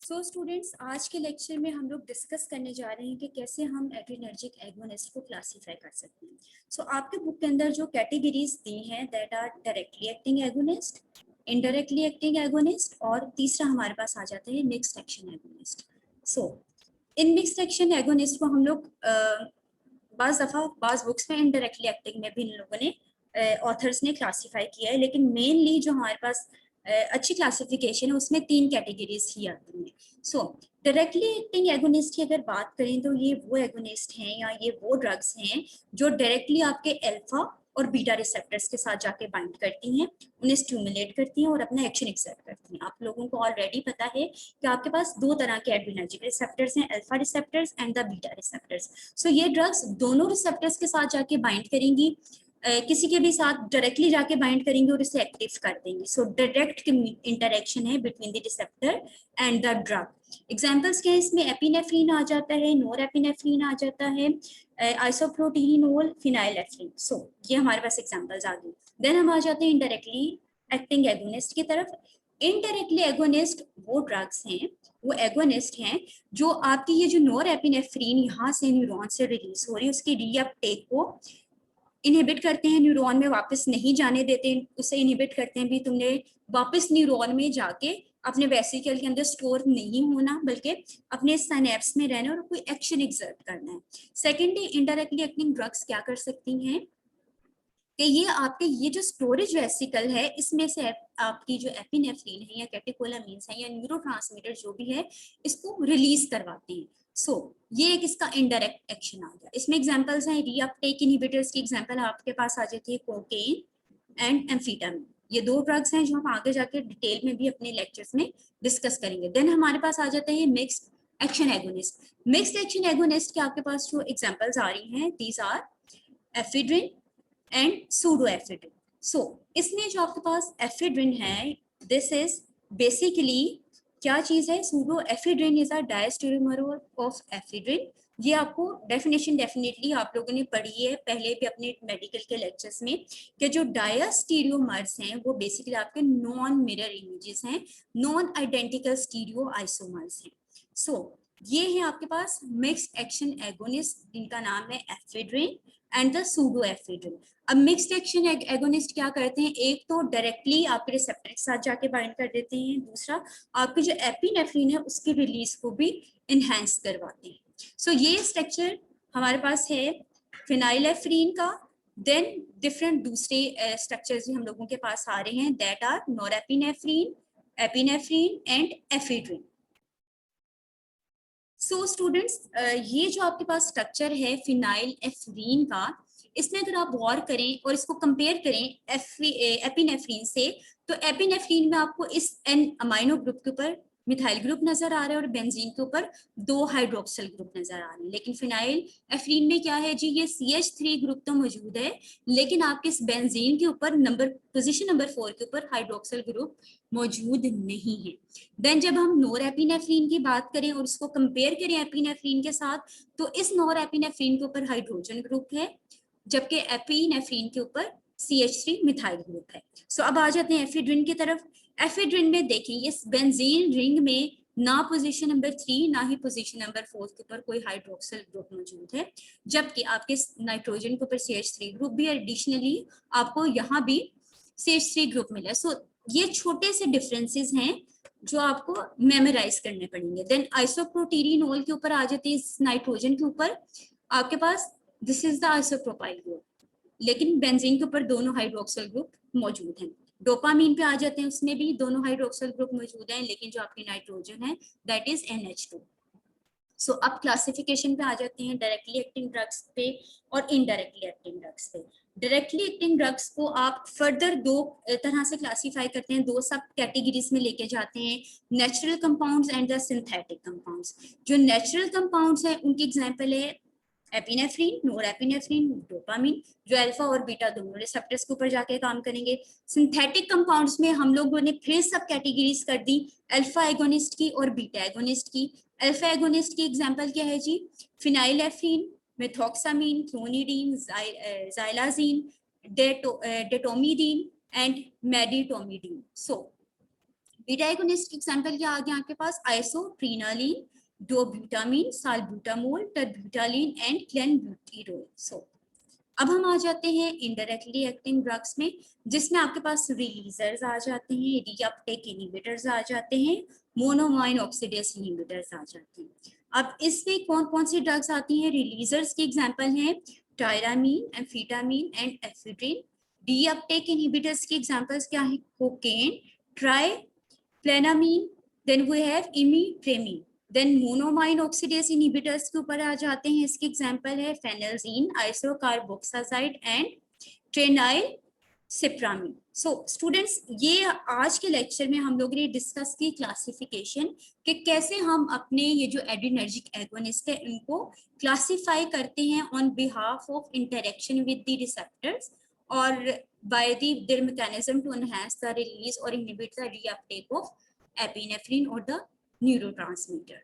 So students, आज के lecture में हम लोग डिस्कस करने जा रहे हैं कि कैसे हम एड्रिनर्जिक एगोनिस्ट को क्लासीफाई कर सकते हैं। सो आपके बुक के अंदर जो कैटेगरीज दी हैं that are directly acting agonist, indirectly acting agonist और तीसरा हमारे पास आ जाता है mixed action agonist. So in mixed action agonist को हम लोग बाज बुक्स में इनडायरेक्टली एक्टिंग में भी इन लोगों ने ऑथर्स ने क्लासीफाई किया है, लेकिन मेनली जो हमारे पास अच्छी क्लासिफिकेशन है उसमें 3 कैटेगरीज ही आती हैं। सो डायरेक्टली एक्टिंग एगोनिस्ट की अगर बात करें तो ये वो एगोनिस्ट हैं या ये वो ड्रग्स हैं जो डायरेक्टली आपके अल्फा और बीटा रिसेप्टर्स के साथ जाके बाइंड करती हैं, उन्हें स्टिमुलेट करती हैं और अपना एक्शन एक्सर्ट करती हैं। आप लोगों को ऑलरेडी पता है कि आपके पास 2 तरह के एड्रिनर्जिक रिसेप्टर्स हैं, alpha receptors and the beta receptors. So ये ड्रग्स दोनों रिसेप्टर्स के साथ जाके बाइंड करेंगी, किसी के भी साथ डायरेक्टली जाके बाइंड करेंगे और इसे एक्टिव कर देंगे। सो डायरेक्ट इंटरेक्शन है between the receptor and the drug. Examples क्या है इसमें? एपिनेफ्रिन आ जाता है, नोरेपिनेफ्रिन आ जाता है, आइसोप्रोटीनोल, फिनाइलेफ्रिन। सो ये हमारे पास एग्जांपल्स आ गए। देन हम आ जाते हैं इनडायरेक्टली एक्टिंग एगोनिस्ट की तरफ। इनडायरेक्टली एगोनिस्ट वो ड्रग्स हैं, वो एगोनिस्ट हैं जो आपकी ये जो नोरेपिनेफ्रिन यहाँ से न्यूरॉन से रिलीज हो रही है उसकी रीअपटेक को इनहिबिट करते हैं, न्यूरॉन में वापस नहीं जाने देते, उसे इनहिबिट करते हैं भी तुमने वापस न्यूरॉन में जाके अपने वेसिकल के अंदर स्टोर नहीं होना बल्कि अपने साइनेप्स में रहना और कोई एक्शन एक्सर्ट करना है। सेकेंडली, इनडायरेक्टली एक्टिंग ड्रग्स क्या कर सकती हैं कि ये आपके ये जो स्टोरेज वेसिकल है इसमें से आपकी जो एपिनेफ्रिन है या कैटेकोलामीन्स है या न्यूरोट्रांसमीटर जो भी है इसको रिलीज करवाते हैं। सो ये एक इसका इनडायरेक्ट एक्शन आ गया। इसमें एग्जांपल्स हैं रीअपटेक इनहिबिटर्स की एग्जांपल आपके पास आ जाती है कोकेन एंड एम्फेटामिन। ये 2 ड्रग्स हैं जो हम आगे जाके डिटेल में भी अपने लेक्चर्स में डिस्कस करेंगे। देन हमारे पास आ जाता है mixed action agonist. Mixed action agonist के आपके पास जो एग्जांपल्स आ रही हैं दीज आर एफिड्रिन एंड सूडोएफिड्रिन। सो इसमें जो आपके पास एफिड्रिन है, दिस इज बेसिकली क्या चीज है? सूडोएफिड्रिन इज अ डायस्टेरोमर ऑफ एफिड्रिन। ये आपको डेफिनेशन डेफिनेटली आप लोगों ने पढ़ी है पहले भी अपने मेडिकल के लेक्चर्स में कि जो डायस्टीरियोमर्स हैं वो बेसिकली आपके नॉन मिरर इमेजेस हैं, नॉन आइडेंटिकल स्टीरियो आइसोमर्स हैं। सो ये है आपके पास मिक्स्ड एक्शन एगोनिस्ट जिनका नाम है एफिड्रिन एंड द सूडोएफिड्रिन। अब मिक्स्ड एक्शन एगोनिस्ट क्या करते हैं? एक तो डायरेक्टली आपके रिसेप्टर के साथ जाके बाइंड कर देते हैं, दूसरा आपकी जो एपिनेफ्रिन है उसकी रिलीज को भी इनहेंस करवाते हैं। सो ये स्ट्रक्चर हमारे पास है फिनाइलेफ्रिन का। देन डिफरेंट दूसरे स्ट्रक्चर्स भी हम लोगों के पास आ रहे हैं that are norepinephrine, epinephrine and ephedrine. So students, ये जो आपके पास स्ट्रक्चर है फिनाइल एफ्रीन का, इसमें अगर आप गौर करें और इसको कंपेयर करें एपिनेफ्रीन से, तो एपिनेफ्रीन में आपको इस एन अमाइनो ग्रुप के ऊपर मिथाइल ग्रुप नजर आ रहा है और बेंजीन के ऊपर 2 हाइड्रोक्सिल ग्रुप नजर आ रहे हैं। लेकिन फिनाइल एफ्रीन में क्या है जी? ये CH3 ग्रुप तो मौजूद है लेकिन आपके इस बेंजीन के ऊपर पोजीशन नंबर 4 के ऊपर हाइड्रोक्सिल ग्रुप मौजूद नहीं है। देन जब हम नोरेपिनेफ्रिन की बात करें और इसको कंपेयर करें एपिनेफ्रिन के साथ, तो इस नोरेपिनेफ्रिन के ऊपर हाइड्रोजन ग्रुप है जबकि एपिनेफ्रिन के ऊपर CH3 मिथाइल ग्रुप है। सो अब आ जाते हैं एफिड्रिन की तरफ। एफिड्रिन में देखिए इस बेंजीन रिंग में ना पोजीशन नंबर 3 ना ही पोजीशन नंबर 4 के ऊपर कोई हाइड्रोक्सिल ग्रुप मौजूद है, जबकि आपके नाइट्रोजन के ऊपर CH3 ग्रुप भी, एडिशनली आपको यहाँ भी CH3 ग्रुप मिला। सो ये छोटे से डिफरेंसेस हैं जो आपको मेमोराइज करने पड़ेंगे। देन आइसोप्रोटीनोल के ऊपर आ जाते हैं, इस नाइट्रोजन के ऊपर आपके पास this is the isopropyl group, लेकिन बेंजीन के ऊपर दोनों हाइड्रोक्सिल ग्रुप मौजूद हैं। डोपामीन पे आ जाते हैं, उसमें भी दोनों हाइड्रोक्सिल ग्रुप मौजूद हैं, लेकिन जो आपकी नाइट्रोजन है दैट इज NH2। सो अब क्लासिफिकेशन पे आ जाते हैं डायरेक्टली एक्टिंग ड्रग्स पे और इनडायरेक्टली एक्टिंग ड्रग्स पे। डायरेक्टली एक्टिंग ड्रग्स को आप फर्दर 2 तरह से क्लासिफाई करते हैं, 2 सब कैटेगरीज में लेके जाते हैं, natural compounds and the synthetic compounds. जो नेचुरल कंपाउंड्स हैं उनकी एग्जांपल है एपिनेफ्रिन, नोरेपिनेफ्रिन, डोपामिन, जो अल्फा और बीटा दोनों रिसेप्टर्स के ऊपर जाके काम करेंगे। सिंथेटिक कंपाउंड्स में हम लोगों ने फिर सब कैटेगरीज कर दी अल्फा एगोनिस्ट की और बीटा एगोनिस्ट की। अल्फा एगोनिस्ट की एग्जांपल क्या है जी? Phenylephrine, methoxamine, clonidine, xylazine, detomidine and medetomidine. So beta agonist example क्या आ गया आपके पास, आइसोप्रिनालिन, डोब्यूटामीन, साल्ब्यूटामोल, टरब्यूटालिन एंड क्लेनब्यूटेरोल। सो अब हम आ जाते हैं इनडायरेक्टली एक्टिंग ड्रग्स में, जिसमें आपके पास रिलीजर्स आ जाते हैं, रीअपटेक इनहिबिटर्स आ जाते हैं, मोनोमाइन ऑक्सीडेज इनहिबिटर्स आ जाते हैं। अब इसमें कौन कौन सी ड्रग्स आती हैं, रिलीजर्स के एग्जांपल हैं tyramine, amphetamine and ephedrine. Reuptake inhibitors के एग्जांपल्स क्या हैं, कोकेन, ट्राइफ्लेनामीन, then we have imipramine. Then monoamine oxidase inhibitors के ऊपर आ जाते हैं, इसके एग्जांपल है फेनल्जीन, आइसोकार्बोक्सासाइड एंड ट्रेनाइल सिप्रामिन। सो स्टूडेंट्स, ये आज के लेक्चर में हम लोगों ने डिस्कस की क्लासिफिकेशन कि कैसे हम अपने ये जो एड्रिनर्जिक एगोनिस्ट है इनको क्लासिफाई करते हैं on behalf of interaction with the receptors और bye their mechanism to enhance the release or inhibit the reuptake of epinephrine or the neurotransmitter.